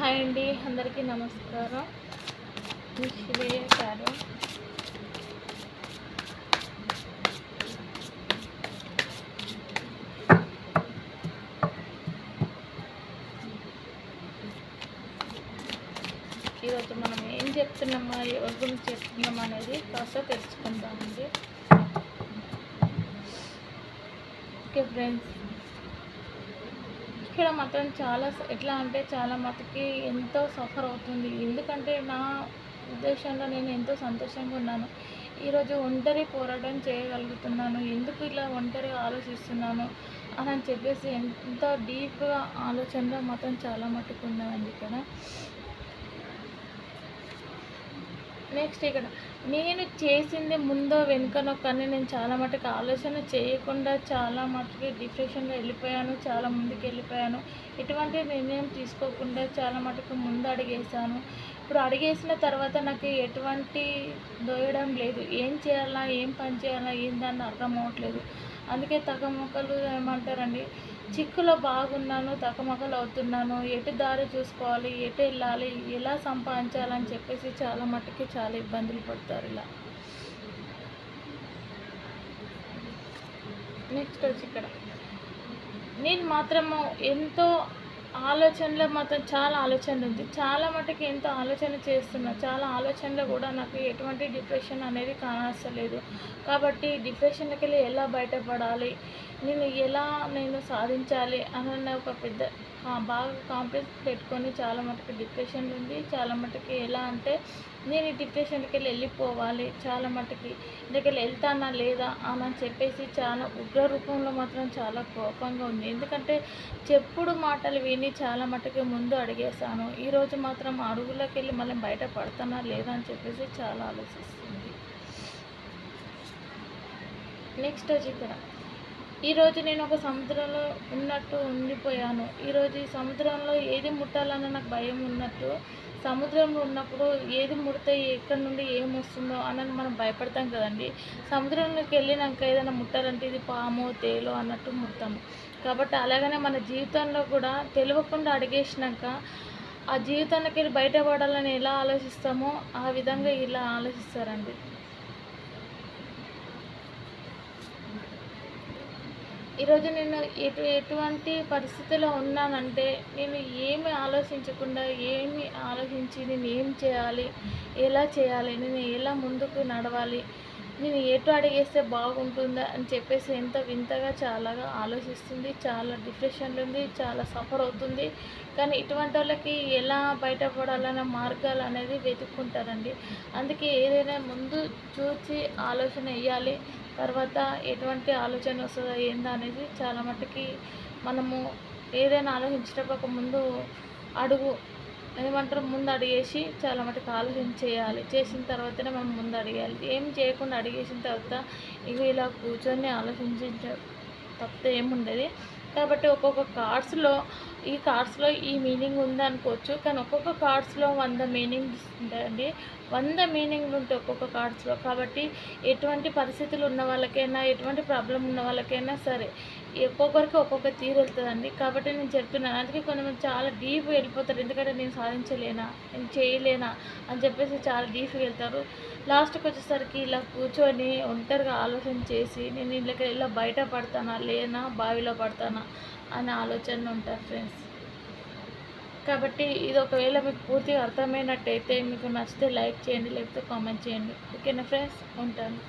Hi అండి, అందరికీ నమస్కారం. మీ శివయ్య గారు. ఈరోజు మనం ఏం చెప్తున్నామా, ఎవరి గురించి చెప్తున్నామా అనేది కాస్త తెలుసుకుందామండి. ఓకే ఫ్రెండ్స్, ఇక్కడ మాత్రం చాలా ఎట్లా అంటే చాలా మటుకి ఎంతో సఫర్ అవుతుంది. ఎందుకంటే నా ఉద్దేశంలో నేను ఎంతో సంతోషంగా ఉన్నాను. ఈరోజు ఒంటరి పోరాటం చేయగలుగుతున్నాను, ఎందుకు ఇలా ఒంటరిగా ఆలోచిస్తున్నాను అని చెప్పేసి ఎంత డీప్గా ఆలోచనలో మాత్రం చాలా మటుకు ఉన్నదండి ఇక్కడ. నెక్స్ట్ ఇక్కడ నేను చేసింది ముందో వెనుకనో కానీ నేను చాలా మటుకు ఆలోచన చేయకుండా చాలా మటుకు డిప్రెషన్లో వెళ్ళిపోయాను, చాలా ముందుకు వెళ్ళిపోయాను. ఎటువంటి నిర్ణయం తీసుకోకుండా చాలా మటుకు ముందు అడిగేసాను. ఇప్పుడు అడిగేసిన తర్వాత నాకు ఎటువంటి దోయడం లేదు. ఏం చేయాలా, ఏం పని చేయాలా, ఏందని అర్థం అవ్వట్లేదు. అందుకే తగ్గముక్కలు ఏమంటారండి, చిక్కులో బాగున్నాను, తగ్గముక్కలు అవుతున్నాను. ఎటు దారి చూసుకోవాలి, ఎటు వెళ్ళాలి, ఎలా సంపాదించాలని చెప్పేసి చాలా మట్టుకి చాలా ఇబ్బందులు పడతారు ఇలా. నెక్స్ట్ వచ్చి ఇక్కడ నేను మాత్రము ఎంతో ఆలోచనలో మాత్రం చాలా ఆలోచన ఉంది. చాలా మటుకు ఎంతో ఆలోచన చేస్తున్నా. చాలా ఆలోచనలో కూడా నాకు ఎటువంటి డిప్రెషన్ అనేది కానస్తలేదు. కాబట్టి డిప్రెషన్కి వెళ్ళి ఎలా బయటపడాలి, నేను సాధించాలి అన్న ఒక పెద్ద బాగా కాంప్లెక్స్ పెట్టుకొని చాలా మటుకు డిప్రెషన్ ఉంది. చాలా మటుకు ఎలా అంటే నేను ఈ డిప్రెషన్కి వెళ్ళిపోవాలి, చాలా మటుకి ఇందుకెళ్ళి వెళ్తానా లేదా అని చెప్పేసి చాలా ఉగ్ర రూపంలో మాత్రం చాలా కోపంగా ఉంది. ఎందుకంటే చెప్పుడు మాటలు విని చాలా మటుకు ముందు అడిగేశాను. ఈరోజు మాత్రం అడుగులోకి వెళ్ళి మళ్ళీ బయట పడతానా లేదా అని చెప్పేసి చాలా ఆలోచిస్తుంది. నెక్స్ట్ వచ్చి ఇక్కడ ఈరోజు నేను ఒక సముద్రంలో ఉన్నట్టు ఉండిపోయాను. ఈరోజు ఈ సముద్రంలో ఏది ముట్టాలన్న నాకు భయం ఉన్నట్టు, సముద్రంలో ఉన్నప్పుడు ఏది ముడితే ఎక్కడి నుండి ఏమొస్తుందో అని మనం భయపడతాం కదండి. సముద్రంలోకి వెళ్ళినాక ఏదైనా ముట్టాలంటే ఇది పాము, తేలు అన్నట్టు ముడతాము. కాబట్టి అలాగనే మన జీవితంలో కూడా తెలియకుండా అడిగేసినాక ఆ జీవితానికి వెళ్ళి బయటపడాలని ఎలా ఆలోచిస్తామో ఆ విధంగా ఇలా ఆలోచిస్తారండి. ఈరోజు నేను ఎటువంటి పరిస్థితిలో ఉన్నానంటే నేను ఏమి ఆలోచించకుండా నేను ఏం చేయాలి, ఎలా చేయాలి, నేను ఎలా ముందుకు నడవాలి, నేను ఎటు అడిగేస్తే బాగుంటుందా అని చెప్పేసి ఎంత వింతగా చాలాగా ఆలోచిస్తుంది. చాలా డిప్రెషన్లో ఉంది, చాలా సఫర్ అవుతుంది. కానీ ఇటువంటి వాళ్ళకి ఎలా బయటపడాలన్న మార్గాలు అనేది వెతుక్కుంటారండి. అందుకే ఏదైనా ముందు చూసి ఆలోచన వేయాలి, తర్వాత ఎటువంటి ఆలోచన వస్తుందో ఏందా అనేది చాలా మట్టుకి మనము ఏదైనా ఆలోచించేటప్పుడు ముందు అడుగు ముందు అడిగేసి చాలా మటుకు ఆలోచన చేయాలి. చేసిన తర్వాతనే మనం ముందు అడిగేయాలి. ఏం చేయకుండా అడిగేసిన తర్వాత ఇవి ఇలా కూర్చొని ఆలోచించే తప్పితే ఏముండదు. కాబట్టి ఒక్కొక్క కార్డ్స్లో ఈ మీనింగ్ ఉందనుకోవచ్చు, కానీ ఒక్కొక్క కార్డ్స్లో 100 మీనింగ్స్ ఉంటాయండి. 100 మీనింగ్లు ఉంటాయి ఒక్కొక్క కార్డ్స్లో. కాబట్టి ఎటువంటి పరిస్థితులు ఉన్న వాళ్ళకైనా, ఎటువంటి ప్రాబ్లం ఉన్న వాళ్ళకైనా సరే ఒక్కొక్కరికి ఒక్కొక్క తీరు వెళ్తుందండి. కాబట్టి నేను చెప్తున్నాను. అందుకే కొంతమంది చాలా డీప్గా వెళ్ళిపోతారు. ఎందుకంటే నేను సాధించలేనా, నేను చేయలేనా అని చెప్పేసి చాలా డీప్గా వెళ్తారు. లాస్ట్కి వచ్చేసరికి ఇలా కూర్చొని ఒంటరిగా ఆలోచన చేసి నేను ఇలా బయట పడతానా లేనా, బావిలో పడతానా అనే ఆలోచన ఉంటారు ఫ్రెండ్స్. కాబట్టి ఇది ఒకవేళ మీకు పూర్తిగా అర్థమైనట్టయితే మీకు నచ్చితే లైక్ చేయండి, లేకపోతే కామెంట్ చేయండి. ఓకేనా ఫ్రెండ్స్, ఉంటాను.